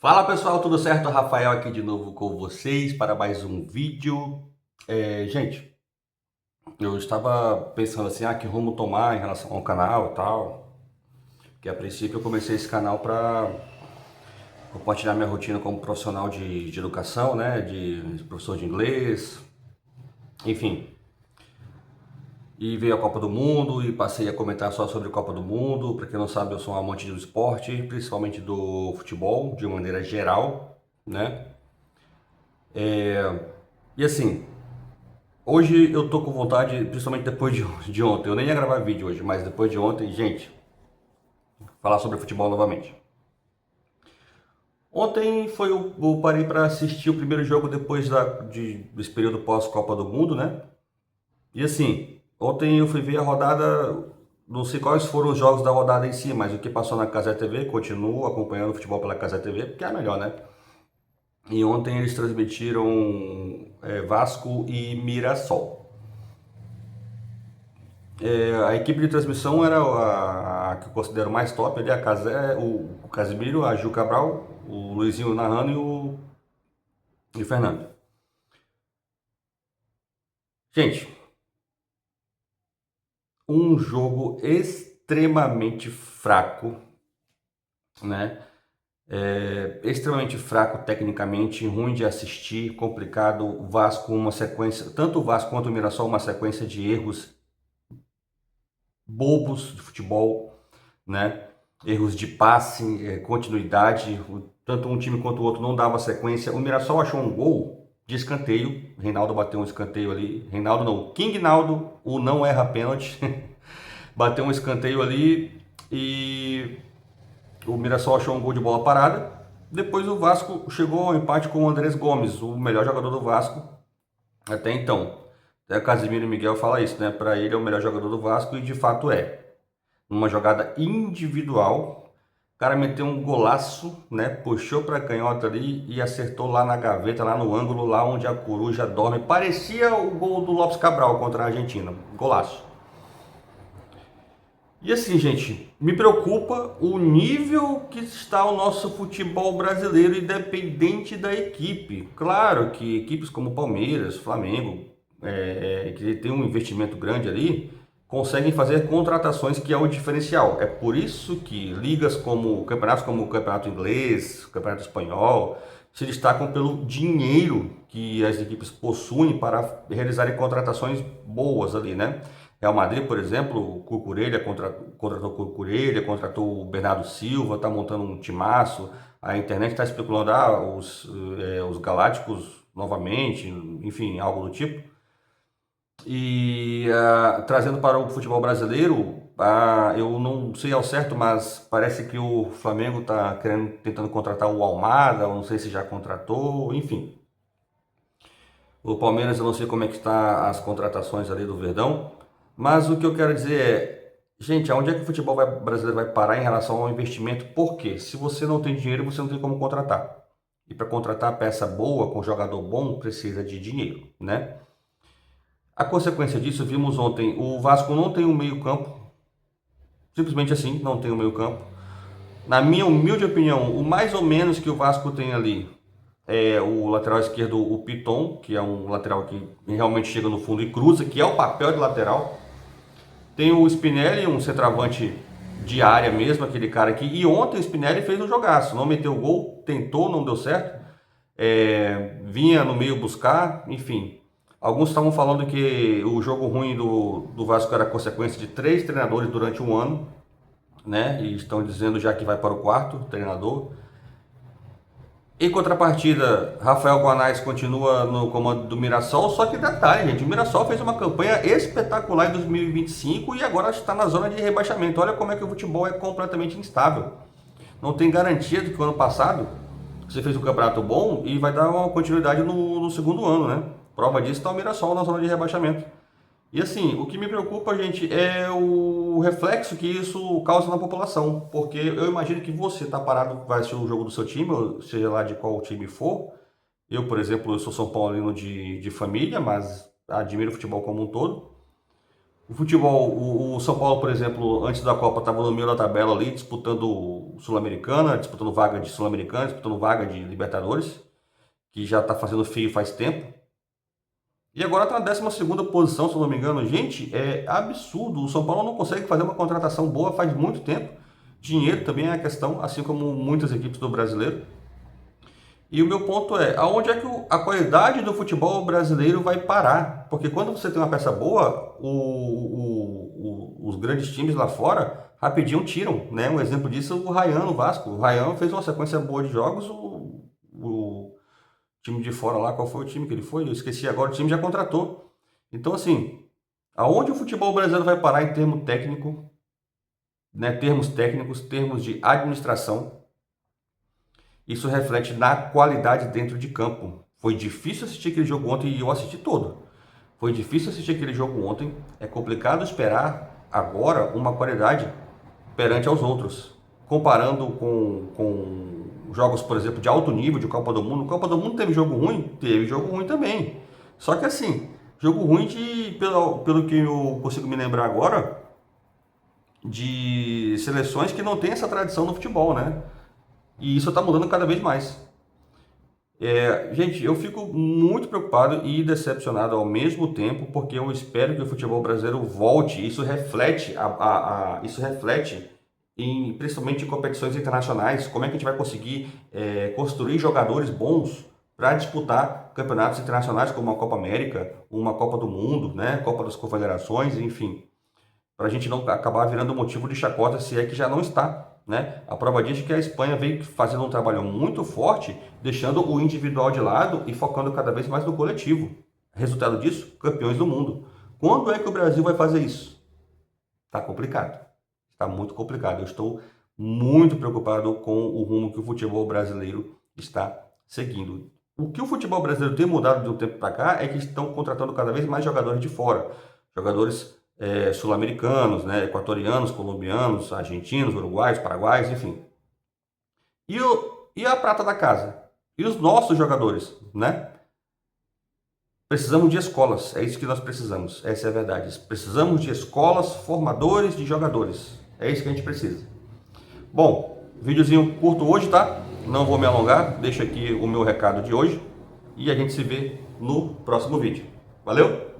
Fala pessoal, tudo certo? Rafael aqui de novo com vocês para mais um vídeo. Gente, eu estava pensando assim, que rumo tomar em relação ao canal e tal. Que a princípio eu comecei esse canal para compartilhar minha rotina como profissional de educação, né? De professor de inglês, enfim. E veio a Copa do Mundo e passei a comentar só sobre a Copa do Mundo. Para quem não sabe, eu sou um amante do esporte, principalmente do futebol, de maneira geral, né? E assim, hoje eu tô com vontade, principalmente depois de ontem. Eu nem ia gravar vídeo hoje, mas depois de ontem, gente, falar sobre futebol novamente. Ontem eu parei para assistir o primeiro jogo depois desse período pós-Copa do Mundo, né? E assim, ontem eu fui ver a rodada, não sei quais foram os jogos da rodada em si, mas o que passou na Cazé TV, continuo acompanhando o futebol pela Cazé TV, porque é a melhor, né? E ontem eles transmitiram Vasco e Mirassol. A equipe de transmissão era a que eu considero mais top ali, o Casimiro, a Gil Cabral, o Luizinho narrando e o Fernando. Gente, um jogo extremamente fraco, né? Extremamente fraco tecnicamente, ruim de assistir, complicado. O Vasco, uma sequência, tanto o Vasco quanto o Mirassol, uma sequência de erros bobos de futebol, né? Erros de passe, continuidade, tanto um time quanto o outro não dava sequência. O Mirassol achou um gol de escanteio, Reinaldo bateu um escanteio ali, Reinaldo não, King Naldo, o não erra pênalti, bateu um escanteio ali e o Mirassol achou um gol de bola parada. Depois o Vasco chegou ao empate com o Andrés Gomes, o melhor jogador do Vasco até então. Até o Casimiro Miguel fala isso, né? Para ele é o melhor jogador do Vasco e de fato é. Numa jogada individual, o cara meteu um golaço, né? Puxou para a canhota ali e acertou lá na gaveta, lá no ângulo, lá onde a coruja dorme. Parecia o gol do Lopes Cabral contra a Argentina. Golaço. E assim, gente, me preocupa o nível que está o nosso futebol brasileiro, independente da equipe. Claro que equipes como Palmeiras, Flamengo, que tem um investimento grande ali, conseguem fazer contratações que é o diferencial. É por isso que ligas como o Campeonato Inglês, o Campeonato Espanhol, se destacam pelo dinheiro que as equipes possuem para realizarem contratações boas ali, né? Real Madrid, por exemplo, o Cucurella contratou o Cucurella, contratou o Bernardo Silva, está montando um timaço. A internet está especulando os Galácticos novamente, enfim, algo do tipo. E trazendo para o futebol brasileiro, eu não sei ao certo, mas parece que o Flamengo está tentando contratar o Almada, eu não sei se já contratou, enfim. O Palmeiras eu não sei como é que está as contratações ali do Verdão, mas o que eu quero dizer gente, aonde é que o futebol brasileiro vai parar em relação ao investimento? Por quê? Se você não tem dinheiro, você não tem como contratar. E para contratar peça boa, com jogador bom, precisa de dinheiro, né? A consequência disso, vimos ontem, o Vasco não tem um meio-campo, simplesmente assim, não tem um meio-campo. Na minha humilde opinião, o mais ou menos que o Vasco tem ali é o lateral esquerdo, o Piton, que é um lateral que realmente chega no fundo e cruza, que é o papel de lateral. Tem o Spinelli, um centroavante de área mesmo, aquele cara aqui. E ontem o Spinelli fez um jogaço, não meteu gol, tentou, não deu certo. Vinha no meio buscar, enfim. Alguns estavam falando que o jogo ruim do Vasco era consequência de 3 treinadores durante um ano, né? E estão dizendo já que vai para o quarto treinador. Em contrapartida, Rafael Guanais continua no comando do Mirassol, só que detalhe, gente, o Mirassol fez uma campanha espetacular em 2025 e agora está na zona de rebaixamento. Olha como é que o futebol é completamente instável. Não tem garantia de que o ano passado você fez um campeonato bom e vai dar uma continuidade no segundo ano, né? Prova disso está o Mirassol na zona de rebaixamento. E assim, o que me preocupa, gente, é o reflexo que isso causa na população. Porque eu imagino que você tá parado, vai assistir o jogo do seu time, ou seja lá de qual time for. Eu, por exemplo, eu sou São Paulino de família, mas admiro o futebol como um todo. O futebol, o São Paulo, por exemplo, antes da Copa estava no meio da tabela ali, disputando Sul-Americana, disputando vaga de Sul-Americana, disputando vaga de Libertadores, que já está fazendo feio faz tempo. E agora está na 12ª posição, se eu não me engano. Gente, é absurdo. O São Paulo não consegue fazer uma contratação boa faz muito tempo. Dinheiro também é a questão, assim como muitas equipes do brasileiro. E o meu ponto é, aonde é que a qualidade do futebol brasileiro vai parar? Porque quando você tem uma peça boa, os grandes times lá fora rapidinho tiram, né? Um exemplo disso é o Ryan no Vasco. O Ryan fez uma sequência boa de jogos, o time de fora lá, qual foi o time que ele foi? Eu esqueci agora, o time já contratou. Então, assim, aonde o futebol brasileiro vai parar em termo técnico, né? Termos técnicos, termos de administração, isso reflete na qualidade dentro de campo. Foi difícil assistir aquele jogo ontem e eu assisti todo. Foi difícil assistir aquele jogo ontem. É complicado esperar agora uma qualidade perante aos outros. Comparando com jogos, por exemplo, de alto nível de Copa do Mundo. Copa do Mundo teve jogo ruim? Teve jogo ruim também. Só que assim, jogo ruim pelo que eu consigo me lembrar agora, de seleções que não tem essa tradição no futebol, né? E isso está mudando cada vez mais. Gente, eu fico muito preocupado e decepcionado ao mesmo tempo, porque eu espero que o futebol brasileiro volte. Isso reflete, isso reflete principalmente em competições internacionais, como é que a gente vai conseguir construir jogadores bons para disputar campeonatos internacionais como a Copa América, uma Copa do Mundo, né, Copa das Confederações, enfim, para a gente não acabar virando motivo de chacota, se é que já não está. Né? A prova disso é que a Espanha veio fazendo um trabalho muito forte, deixando o individual de lado e focando cada vez mais no coletivo. Resultado disso, campeões do mundo. Quando é que o Brasil vai fazer isso? Está complicado. Está muito complicado. Eu estou muito preocupado com o rumo que o futebol brasileiro está seguindo. O que o futebol brasileiro tem mudado de um tempo para cá é que estão contratando cada vez mais jogadores de fora. Jogadores sul-americanos, né, equatorianos, colombianos, argentinos, uruguaios, paraguaios, enfim. E a prata da casa? E os nossos jogadores, né? Precisamos de escolas, é isso que nós precisamos, essa é a verdade. Precisamos de escolas formadores de jogadores, é isso que a gente precisa. Bom, videozinho curto hoje, tá? Não vou me alongar, deixo aqui o meu recado de hoje e a gente se vê no próximo vídeo. Valeu?